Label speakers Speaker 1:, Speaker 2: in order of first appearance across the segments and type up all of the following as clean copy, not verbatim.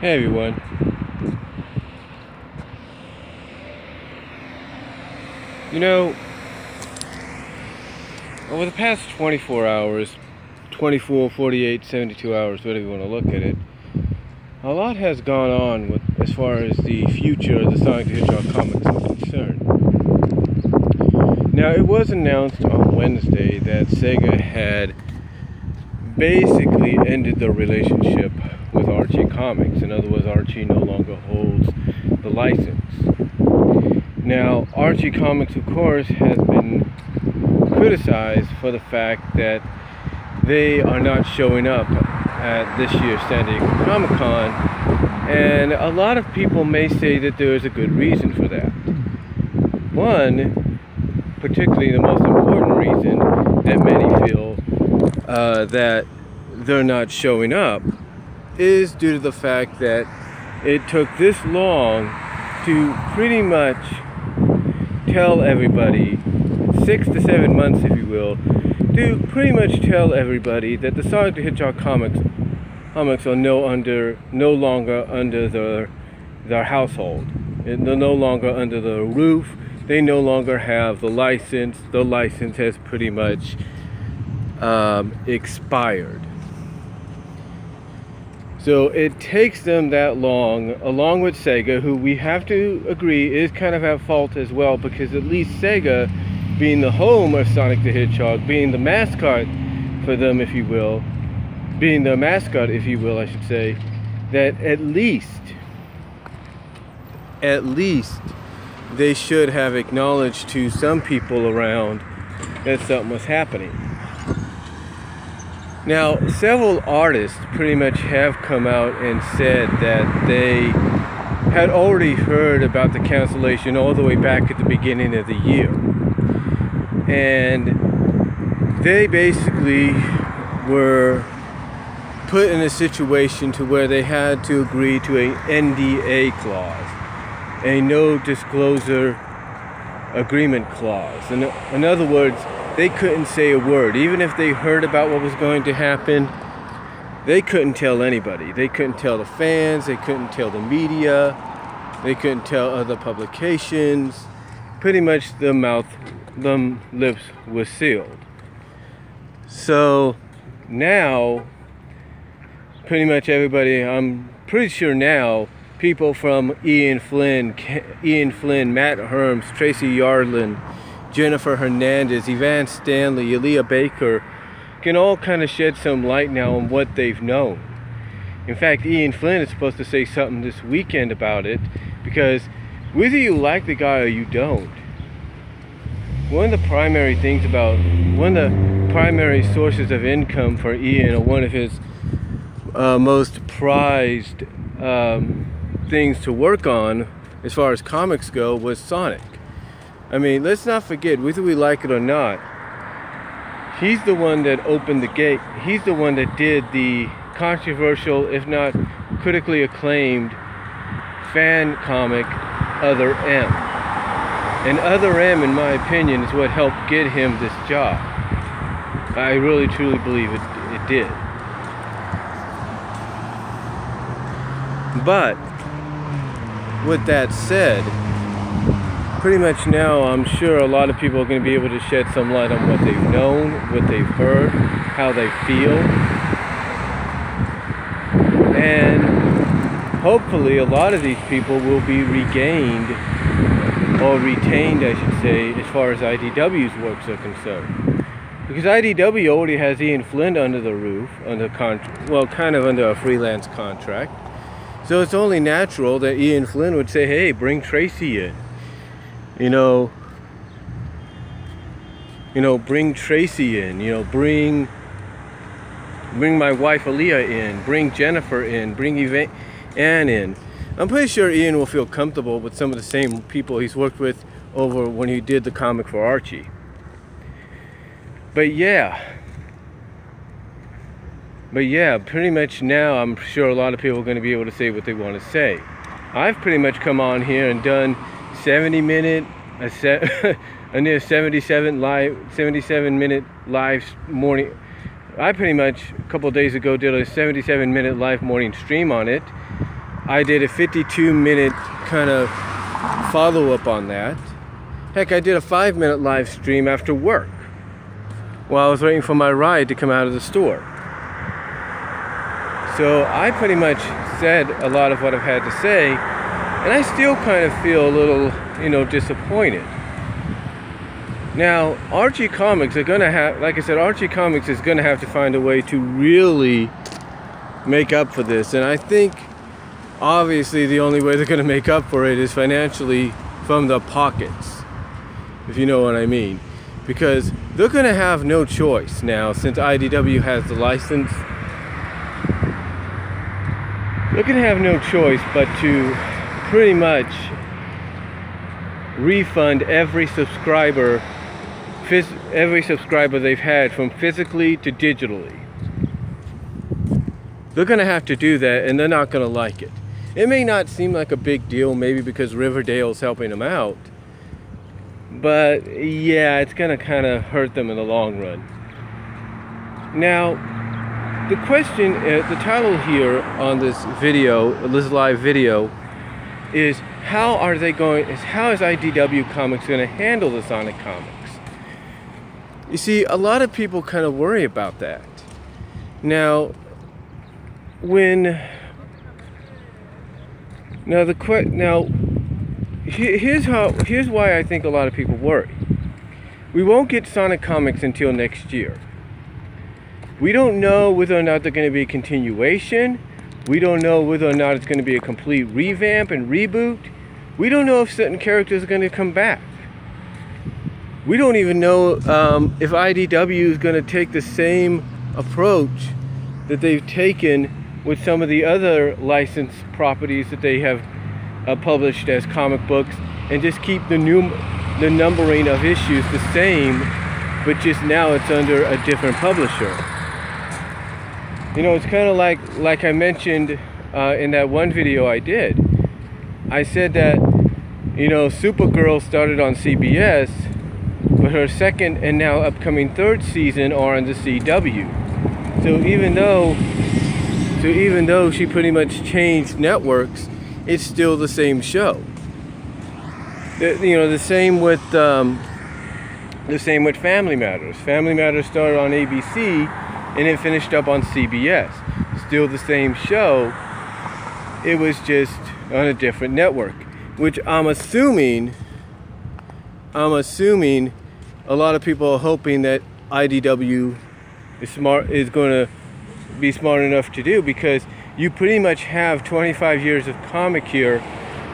Speaker 1: Hey everyone. You know, over the past 24 hours, 24, 48, 72 hours, whatever you want to look at it, a lot has gone on as far as the future of the Sonic the Hedgehog comics are concerned. Now, it was announced on Wednesday that Sega had basically ended the relationship with Archie Comics. In other words, Archie no longer holds the license. Now, Archie Comics, of course, has been criticized for the fact that they are not showing up at this year's San Diego Comic-Con, and a lot of people may say that there is a good reason for that. One, particularly the most important reason that many feel that they're not showing up is due to the fact that it took this long to pretty much tell everybody, 6 to 7 months if you will, to pretty much tell everybody that the Sonic the Hedgehog comics are no longer under their household. They're no longer under the roof. They no longer have the license. The license has pretty much expired. So it takes them that long, along with Sega, who we have to agree is kind of at fault as well, because at least Sega, being the home of Sonic the Hedgehog, being the mascot for them, if you will, I should say, that at least they should have acknowledged to some people around that something was happening. Now, several artists pretty much have come out and said that they had already heard about the cancellation all the way back at the beginning of the year. And they basically were put in a situation to where they had to agree to an NDA clause, a no disclosure agreement clause. In other words, they couldn't say a word. Even if they heard about what was going to happen, they couldn't tell anybody. They couldn't tell the fans, they couldn't tell the media, they couldn't tell other publications. Pretty much the lips were sealed. So now, pretty much everybody, I'm pretty sure now, people from Ian Flynn, Matt Herms, Tracy Yardlin, Jennifer Hernandez, Evan Stanley, Aaliyah Baker can all kind of shed some light now on what they've known. In fact, Ian Flynn is supposed to say something this weekend about it, because whether you like the guy or you don't, one of the primary sources of income for Ian, or one of his most prized things to work on as far as comics go, was Sonic. I mean, let's not forget, whether we like it or not, he's the one that opened the gate. He's the one that did the controversial, if not critically acclaimed, fan comic Other M. And Other M, in my opinion, is what helped get him this job. I really truly believe it did. But with that said, pretty much now I'm sure a lot of people are going to be able to shed some light on what they've known, what they've heard, how they feel. And hopefully a lot of these people will be regained, or retained I should say, as far as IDW's works are concerned. Because IDW already has Ian Flynn under the roof, kind of under a freelance contract. So it's only natural that Ian Flynn would say, hey, bring Tracy in. Bring Tracy in, bring my wife Aaliyah in, bring Jennifer in, bring Ann in. I'm pretty sure Ian will feel comfortable with some of the same people he's worked with over when he did the comic for Archie. But yeah, pretty much now I'm sure a lot of people are going to be able to say what they want to say. I've pretty much come on here and done 70-minute, a near 77-minute live morning. I pretty much, a couple of days ago, did a 77-minute live morning stream on it. I did a 52-minute kind of follow-up on that. Heck, I did a 5-minute live stream after work while I was waiting for my ride to come out of the store. So I pretty much said a lot of what I've had to say, and I still kind of feel a little, disappointed. Now, Archie Comics are going to have, like I said, Archie Comics is going to have to find a way to really make up for this. And I think, obviously, the only way they're going to make up for it is financially from the pockets, if you know what I mean. Because they're going to have no choice now, since IDW has the license. They're going to have no choice but to pretty much refund every subscriber they've had from physically to digitally. They're going to have to do that, and they're not going to like it. It may not seem like a big deal, maybe because Riverdale's helping them out, but yeah, it's going to kind of hurt them in the long run. Now, the question, the title here on this video, this live video, is how is IDW Comics going to handle the Sonic comics? You see, a lot of people kind of worry about that. Now, here's why I think a lot of people worry. We won't get Sonic comics until next year. We don't know whether or not they're going to be a continuation. We don't know whether or not it's going to be a complete revamp and reboot. We don't know if certain characters are going to come back. We don't even know if IDW is going to take the same approach that they've taken with some of the other licensed properties that they have published as comic books, and just keep the numbering of issues the same, but just now it's under a different publisher. It's kind of like I mentioned in that one video I did. I said that, Supergirl started on CBS, but her second and now upcoming third season are on the CW. So even though she pretty much changed networks, it's still the same show. The same with Family Matters. Family Matters started on ABC and it finished up on CBS. Still the same show. It was just on a different network, which I'm assuming a lot of people are hoping that IDW is going to be smart enough to do, because you pretty much have 25 years of comic here.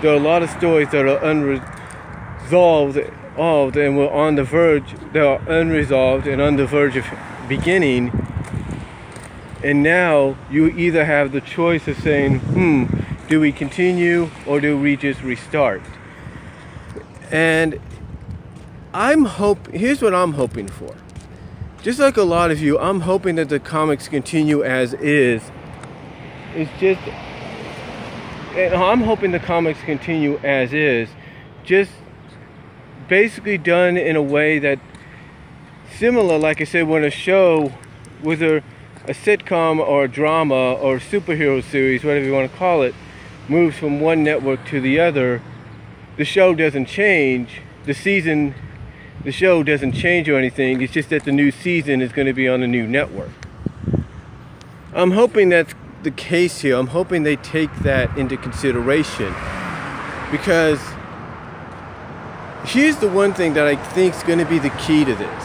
Speaker 1: There are a lot of stories that are unresolved and were on the verge. They are unresolved and on the verge of beginning. And now you either have the choice of saying, do we continue or do we just restart? And here's what I'm hoping for. Just like a lot of you, I'm hoping that the comics continue as is. I'm hoping the comics continue as is, just basically done in a way that similar, like I said, when a show, whether a sitcom or a drama or a superhero series, whatever you want to call it, moves from one network to the other, the show doesn't change. The show doesn't change or anything. It's just that the new season is going to be on a new network. I'm hoping that's the case here. I'm hoping they take that into consideration, because here's the one thing that I think is going to be the key to this.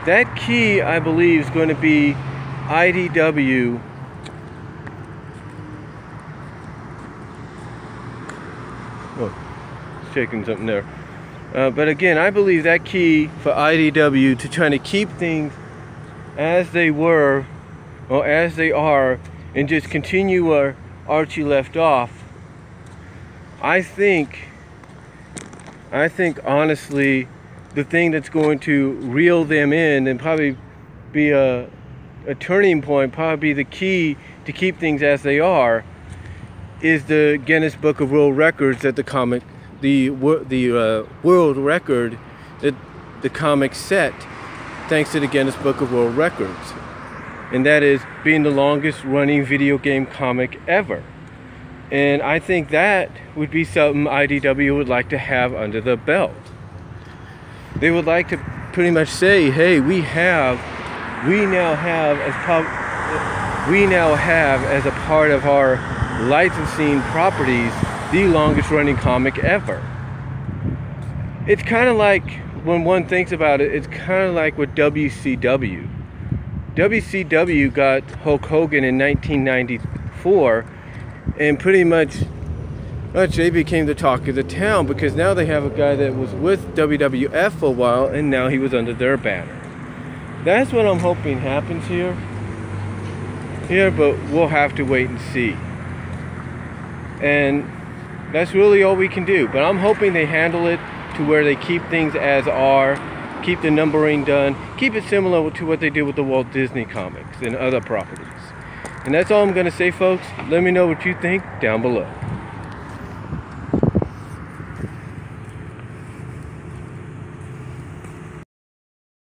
Speaker 1: That key, I believe, is going to be IDW shaking something there. But again, I believe that key for IDW to trying to keep things as they were or as they are and just continue where Archie left off. I think honestly, the thing that's going to reel them in and probably be a turning point, probably be the key to keep things as they are, is the Guinness Book of World Records that the world record that the comic set, thanks to the Guinness Book of World Records. and that is being the longest running video game comic ever. And I think that would be something IDW would like to have under the belt. They would like to pretty much say, hey, we now have as a part of our licensing properties the longest running comic ever. It's kind of like, when one thinks about it, it's kind of like with WCW. WCW got Hulk Hogan in 1994, and pretty much they became the talk of the town, because now they have a guy that was with WWF for a while, and now he was under their banner. That's what I'm hoping happens here, but we'll have to wait and see. And that's really all we can do. But I'm hoping they handle it to where they keep things as are, keep the numbering done, keep it similar to what they did with the Walt Disney comics and other properties. And that's all I'm going to say, folks. Let me know what you think down below.